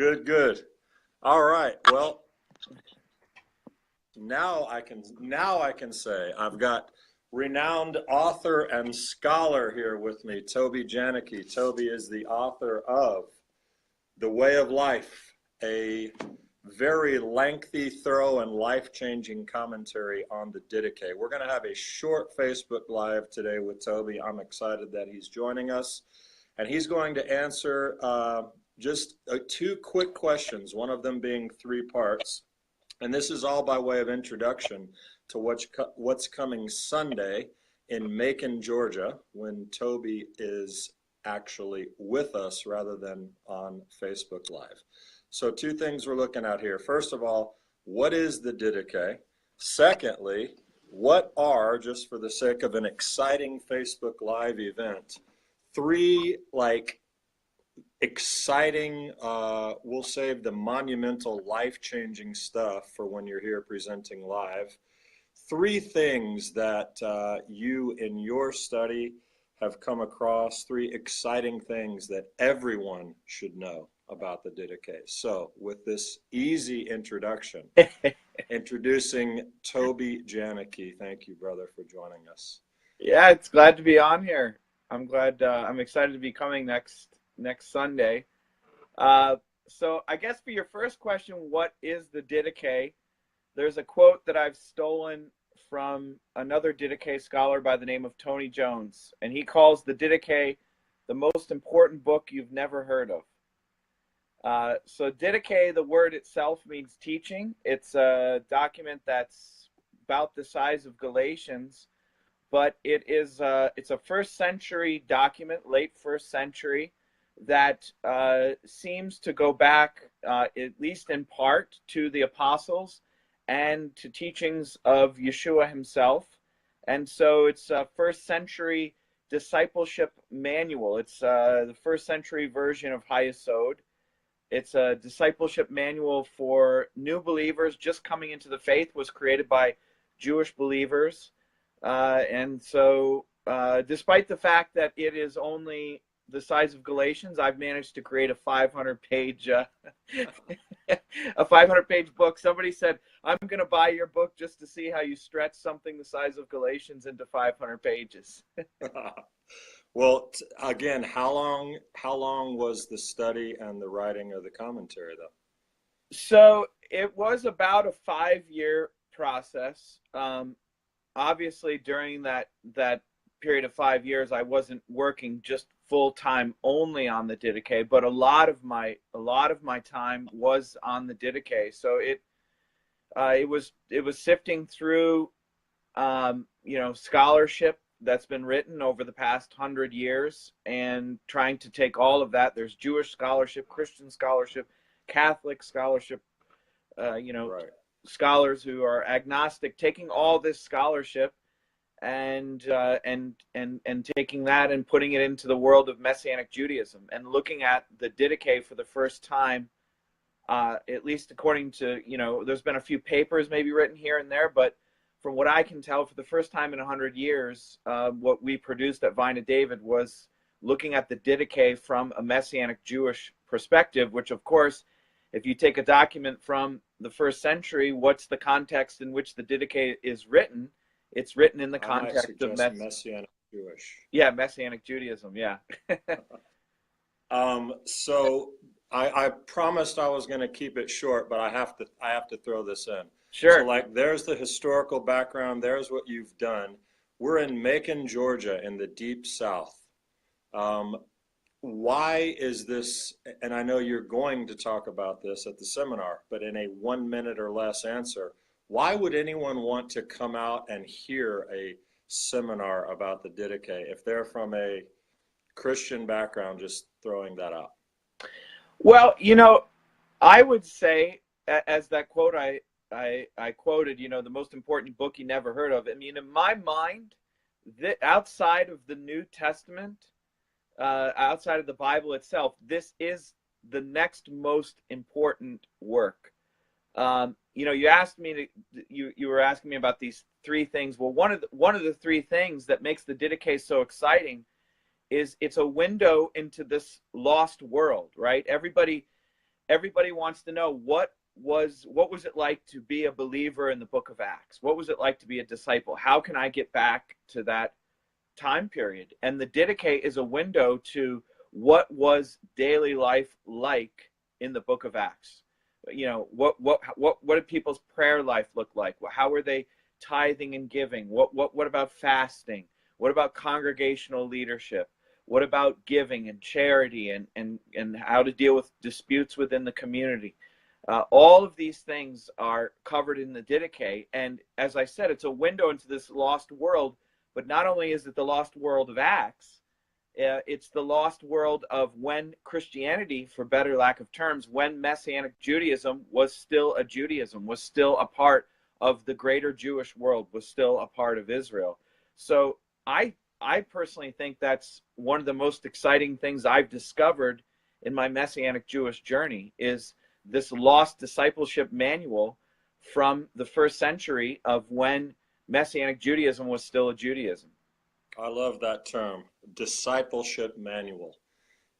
Good, good. All right. Well, now I can say I've got renowned author and scholar here with me, Toby Janicki. Toby is the author of The Way of Life, a very lengthy, thorough, and life-changing commentary on the Didache. We're going to have a short Facebook Live today with Toby. I'm excited that he's joining us, and he's going to answer just two quick questions, one of them being three parts. And this is all by way of introduction to what's coming Sunday in Macon, Georgia, when Toby is actually with us rather than on Facebook Live. So two things we're looking at here. First of all, what is the Didache? Secondly, what are, just for the sake of an exciting Facebook Live event, three exciting, we'll save the monumental, life-changing stuff for when you're here presenting live. Three things that you in your study have come across, three exciting things that everyone should know about the Didache. So with this easy introduction, introducing Toby Janicki. Thank you, brother, for joining us. Yeah, it's glad to be on here. I'm glad, I'm excited to be coming next Sunday. So I guess for your first question, what is the Didache? There's a quote that I've stolen from another Didache scholar by the name of Tony Jones, and he calls the Didache the most important book you've never heard of. So Didache, the word itself means teaching. It's a document that's about the size of Galatians, but it's a first century document, late first century, that seems to go back, at least in part, to the apostles and to teachings of Yeshua himself. And so it's a first century discipleship manual. It's the first century version of Hayesod. It's a discipleship manual for new believers just coming into the faith, was created by Jewish believers. And so despite the fact that it is only the size of Galatians, I've managed to create a 500-page a 500-page book. Somebody said, I'm going to buy your book just to see how you stretch something the size of Galatians into 500 pages. Well, again, how long was the study and the writing of the commentary, though? So it was about a 5-year process. Obviously, during that period of 5 years, I wasn't working just full time only on the Didache, but a lot of my time was on the Didache. So it was sifting through scholarship that's been written over the past 100 years and trying to take all of that. There's Jewish scholarship, Christian scholarship, Catholic scholarship, Right. scholars who are agnostic, taking all this scholarship and taking that and putting it into the world of Messianic Judaism and looking at the Didache for the first time, at least according to, there's been a few papers maybe written here and there, but from what I can tell, for the first time in 100 years, what we produced at Vine of David was looking at the Didache from a Messianic Jewish perspective, which, of course, if you take a document from the first century, what's the context in which the Didache is written? It's written in the context of Messianic Jewish. Yeah, Messianic Judaism, yeah. So I promised I was going to keep it short, but I have to throw this in. Sure. So there's the historical background. There's what you've done. We're in Macon, Georgia, in the deep South. Why is this, and I know you're going to talk about this at the seminar, but in a 1 minute or less answer, why would anyone want to come out and hear a seminar about the Didache if they're from a Christian background, just throwing that out? Well, I would say, as that quote I quoted, the most important book you never heard of. I mean, in my mind, outside of the New Testament, outside of the Bible itself, this is the next most important work. You asked me you were asking me about these three things. Well, one of the three things that makes the Didache so exciting is it's a window into this lost world, right? Everybody everybody wants to know what was it like to be a believer in the book of Acts? What was it like to be a disciple? How can I get back to that time period? And the Didache is a window to what was daily life like in the book of Acts. You know, what did people's prayer life look like? How were they tithing and giving? What about fasting? What about congregational leadership? What about giving and charity and how to deal with disputes within the community? All of these things are covered in the Didache. And as I said, it's a window into this lost world. But not only is it the lost world of Acts, it's the lost world of when Christianity, for better lack of terms, when Messianic Judaism was still a Judaism, was still a part of the greater Jewish world, was still a part of Israel. So I personally think that's one of the most exciting things I've discovered in my Messianic Jewish journey is this lost discipleship manual from the first century of when Messianic Judaism was still a Judaism. I love that term, discipleship manual.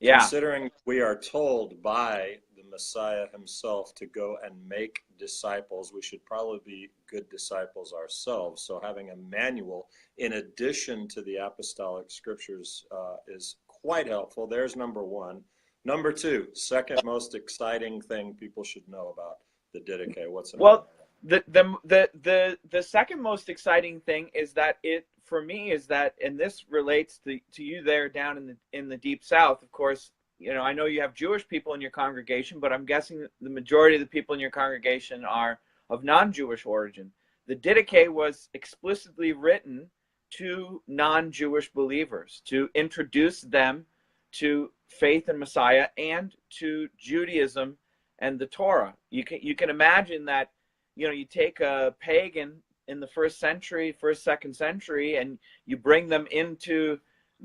Yeah. Considering we are told by the Messiah himself to go and make disciples, we should probably be good disciples ourselves. So having a manual in addition to the apostolic scriptures is quite helpful. There's number one. Number two, second most exciting thing people should know about the Didache. What's another? Well, the second most exciting thing is that for me is that, and this relates to you there down in the deep South. Of course, you know, I know you have Jewish people in your congregation, but I'm guessing the majority of the people in your congregation are of non-Jewish origin. The Didache was explicitly written to non-Jewish believers to introduce them to faith in Messiah and to Judaism and the Torah. You can imagine that, you know, you take a pagan in the first, second century, and you bring them into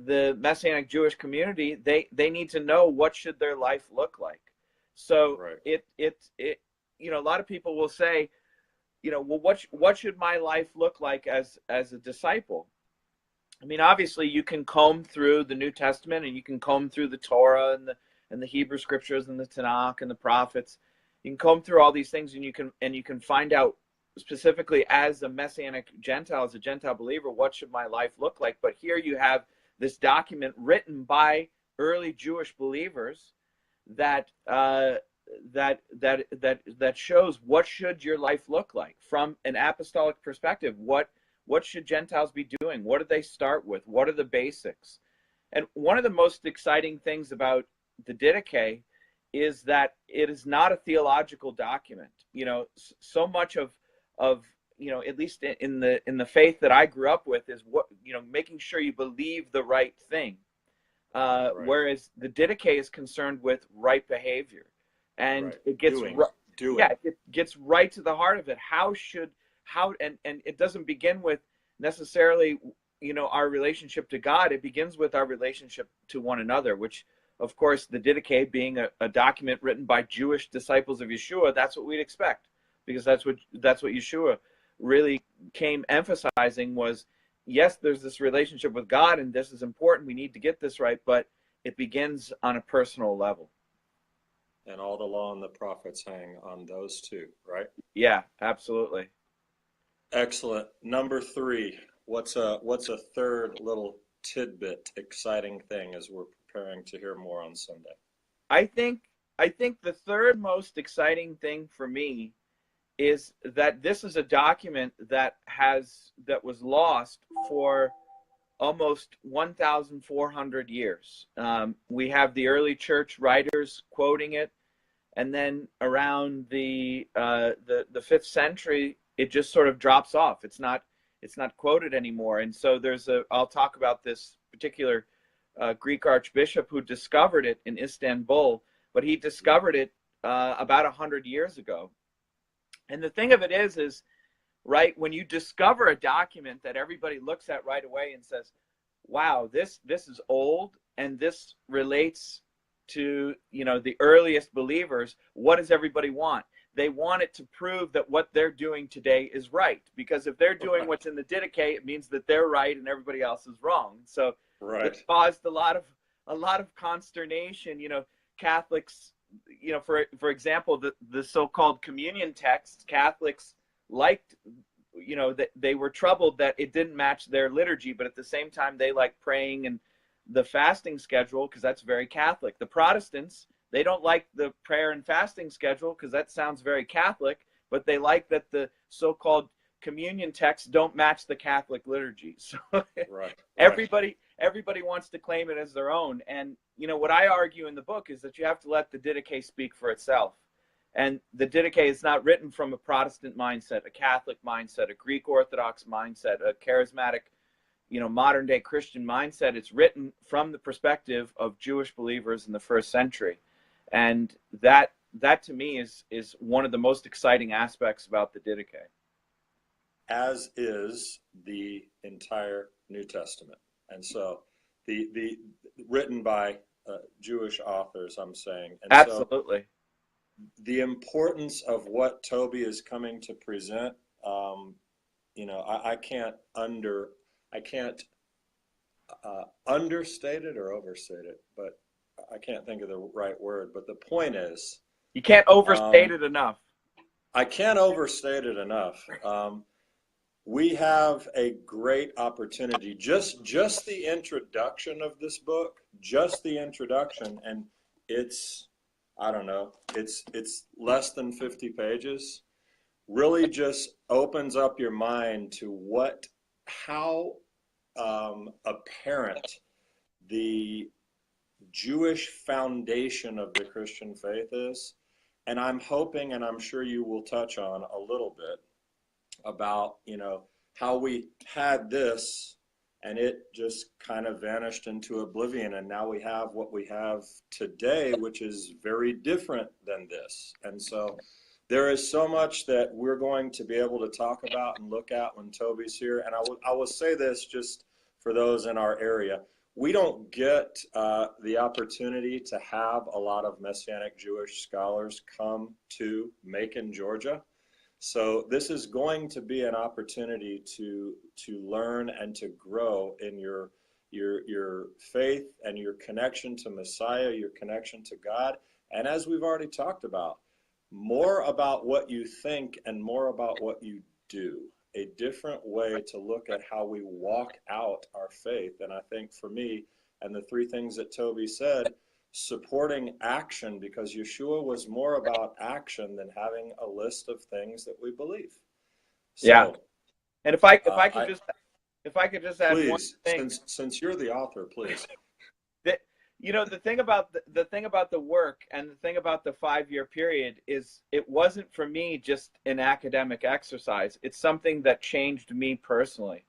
the Messianic Jewish community. They need to know what should their life look like. So right. it you know, a lot of people will say, you know, well, what should my life look like as a disciple? I mean, obviously, you can comb through the New Testament and you can comb through the Torah and the Hebrew scriptures and the Tanakh and the prophets. You can comb through all these things, and you can find out specifically as a Messianic Gentile, as a Gentile believer, what should my life look like. But here you have this document written by early Jewish believers that shows what should your life look like from an apostolic perspective. What should Gentiles be doing? What do they start with? What are the basics? And one of the most exciting things about the Didache is that it is not a theological document. You know, so much of you know, at least in the faith that I grew up with, is what, you know, making sure you believe the right thing. Right. Whereas the Didache is concerned with right behavior, and right. It gets it gets right to the heart of it. And it doesn't begin with necessarily, you know, our relationship to God. It begins with our relationship to one another, which, of course, the Didache being a document written by Jewish disciples of Yeshua, that's what we'd expect, because that's what Yeshua really came emphasizing was, yes, there's this relationship with God, and this is important. We need to get this right, but it begins on a personal level. And all the law and the prophets hang on those two, right? Yeah, absolutely. Excellent. Number three, what's a third little tidbit, exciting thing as we're preparing to hear more on Sunday? I think the third most exciting thing for me is that this is a document that was lost for almost 1,400 years. We have the early church writers quoting it, and then around the 5th century, it just sort of drops off. It's not quoted anymore. And so I'll talk about this particular Greek archbishop who discovered it in Istanbul, but he discovered it about 100 years ago. And the thing of it is right, when you discover a document that everybody looks at right away and says, wow, this is old, and this relates to, you know, the earliest believers, what does everybody want? They want it to prove that what they're doing today is right, because if they're doing what's in the Didache, it means that they're right and everybody else is wrong. So right. It caused a lot of consternation. You know, Catholics for example, the so-called communion texts, Catholics liked, that they were troubled that it didn't match their liturgy, but at the same time they like praying and the fasting schedule because that's very Catholic. The Protestants, they don't like the prayer and fasting schedule because that sounds very Catholic, but they like that the so-called communion texts don't match the Catholic liturgy. So right. everybody wants to claim it as their own. And what I argue in the book is that you have to let the Didache speak for itself. And the Didache is not written from a Protestant mindset, a Catholic mindset, a Greek Orthodox mindset, a charismatic, modern day Christian mindset. It's written from the perspective of Jewish believers in the first century. And that to me is one of the most exciting aspects about the Didache. As is the entire New Testament. And so the written by Jewish authors, I'm saying. And absolutely. So the importance of what Toby is coming to present, I can't understate it or overstate it, but I can't think of the right word. But the point is, you can't overstate it enough. I can't overstate it enough. We have a great opportunity. Just the introduction of this book, just the introduction, and it's, I don't know, it's less than 50 pages, really just opens up your mind to how apparent the Jewish foundation of the Christian faith is. And I'm hoping, and I'm sure you will touch on a little bit about, how we had this and it just kind of vanished into oblivion. And now we have what we have today, which is very different than this. And so there is so much that we're going to be able to talk about and look at when Toby's here. And I will say this just for those in our area. We don't get the opportunity to have a lot of Messianic Jewish scholars come to Macon, Georgia. So this is going to be an opportunity to learn and to grow in your faith and your connection to Messiah, your connection to God. And as we've already talked about, more about what you think and more about what you do. A different way to look at how we walk out our faith. And I think for me, and the three things that Toby said, supporting action, because Yeshua was more about action than having a list of things that we believe. So, yeah. And if I could just add please, one thing, since you're the author, please. The thing about the work and the thing about the 5-year period is it wasn't for me just an academic exercise. It's something that changed me personally.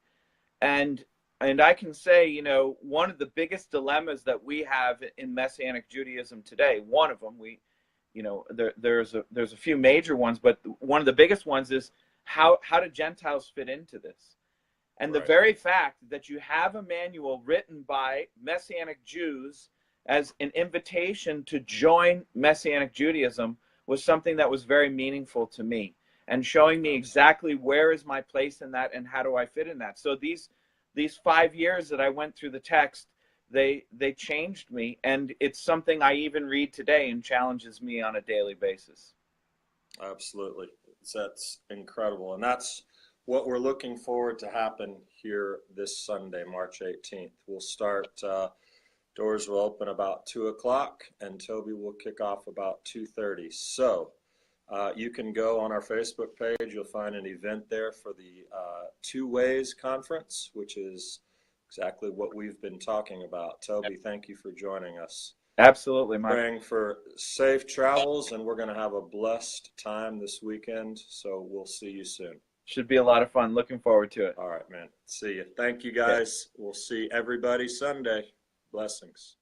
And I can say, one of the biggest dilemmas that we have in Messianic Judaism today, one of them, there's a few major ones, but one of the biggest ones is how do Gentiles fit into this? And right. The very fact that you have a manual written by Messianic Jews as an invitation to join Messianic Judaism was something that was very meaningful to me, and showing me exactly where is my place in that and how do I fit in that. So these 5 years that I went through the text, they changed me, and it's something I even read today and challenges me on a daily basis. Absolutely. That's incredible. And that's what we're looking forward to happen here this Sunday, March 18th. We'll start, doors will open about 2 o'clock, and Toby will kick off about 2:30. So you can go on our Facebook page. You'll find an event there for the Two Ways Conference, which is exactly what we've been talking about. Toby, thank you for joining us. Absolutely, Mike. Praying for safe travels, and we're going to have a blessed time this weekend, so we'll see you soon. Should be a lot of fun. Looking forward to it. All right, man. See you. Thank you, guys. Yeah. We'll see everybody Sunday. Blessings.